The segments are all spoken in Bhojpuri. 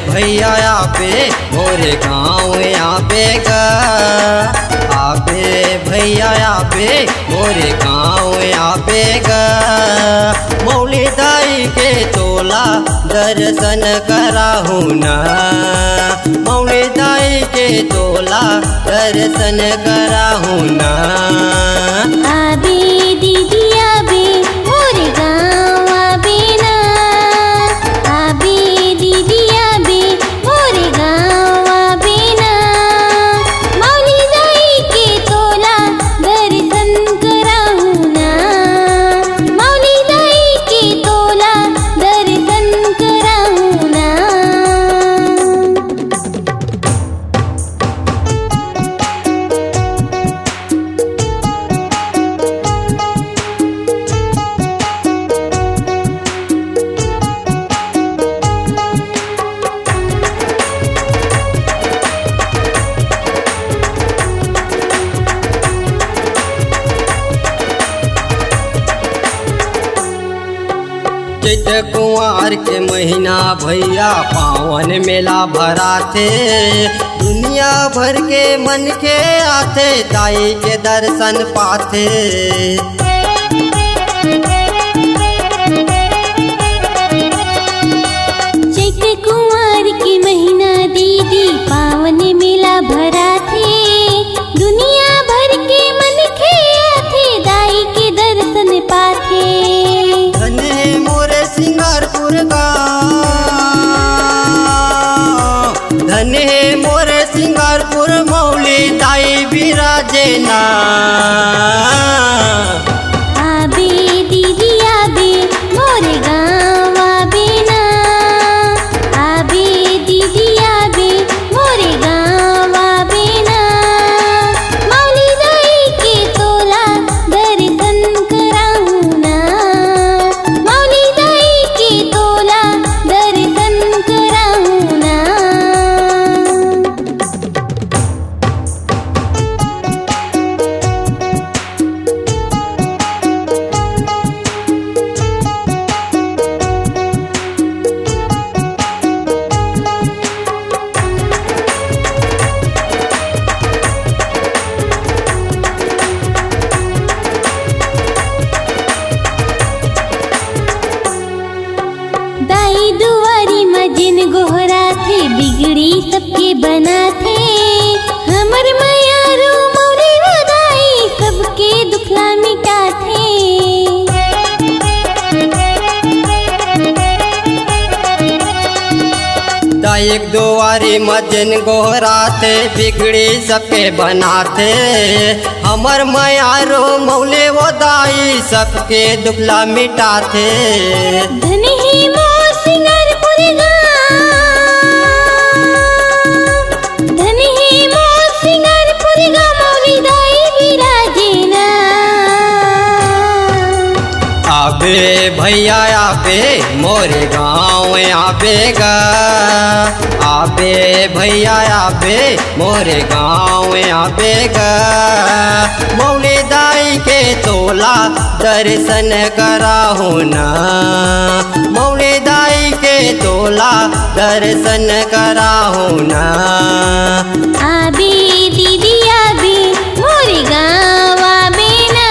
भैया आबे मोरे गाँव आबे गा, आबे भैया आबे मोरे गाँव आबे गा। मौली दाई के तोला दर्शन कराहू ना, मौली दाई के तोला दर्शन कराहू ना। आबे दीदी आबे मोरे गाँव आबे ना, आबे दीदी आबे मोरे गाँव आबे ना। मौली दाई के तोला दर्शन कराहू ना, मौली दाई के तोला दर्शन कराहू ना। चैत कुंवार के महीना भैया पावन मेला भरा थे, दुनिया भर के मन के आते दाई के दर्शन पाते। चैत कुंवार के महीना दीदी पावन मेला भरा थे, दुनिया भर के मन के आते दाई के दर्शन पाथे। धन्य मोरे सिंगारपुर गाँव, धन्य मोरे सिंगारपुर मौली दाई बिराजे ना। आबे दीदी आबे मोरे गाँव आबे ना, आबे दीदी आबे मोरे गाँव आबे ना। मौली दाई के तोला दर्शन कराहू ना, मौली दाई के तोला दर्शन कराहू ना। दाई दुआरी मजिन गोहरा थे, बिगड़ी सबके बना थे। हमर मयारू मौली वो दाई सबके दुखला मिटा थे। दाई एक दुआरी मजन गोहराते बिगड़ी सबके बनाते। हमर मयारो मौले वो दाई सबके दुखला मिटाते। धन ही मोर सिंगारपुर गाँव, धन ही मोर सिंगारपुर गाँव मौली दाई बिराजे ना। आबे भैया आबे मोरे गाँव आबे गा, आबे भैया आबे मोरे गाँव आबे गा। मौली दाई के तोला दर्शन कराहू ना, मौली दाई के तोला दर्शन कराहू ना। आबे दीदी आबे मोरे गाँव आबे ना,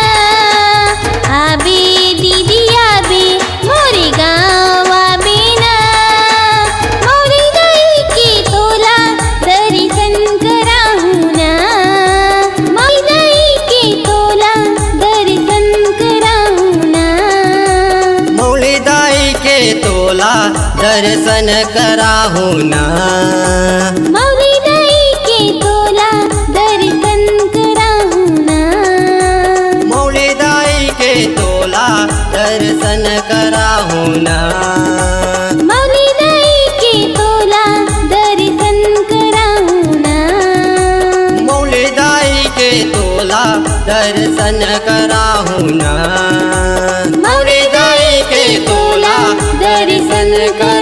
आबे दीदी आबे मोरे गाँव आबे ना। मौली दाई के तोला दर्शन कराहू ना, मौली दाई के तोला दर्शन कराहू ना। मौली दाई के तोला दर्शन कराहू ना, मौली दाई के तोला दर्शन कराहू ना। मौली दाई के तोला दर्शन कराहू ना। मौली दाई के तोला दर्शन कराहू ना। मौली दाई के तोला दर्शन कराहू ना। मौली दाई के तोला दर्शन कराहू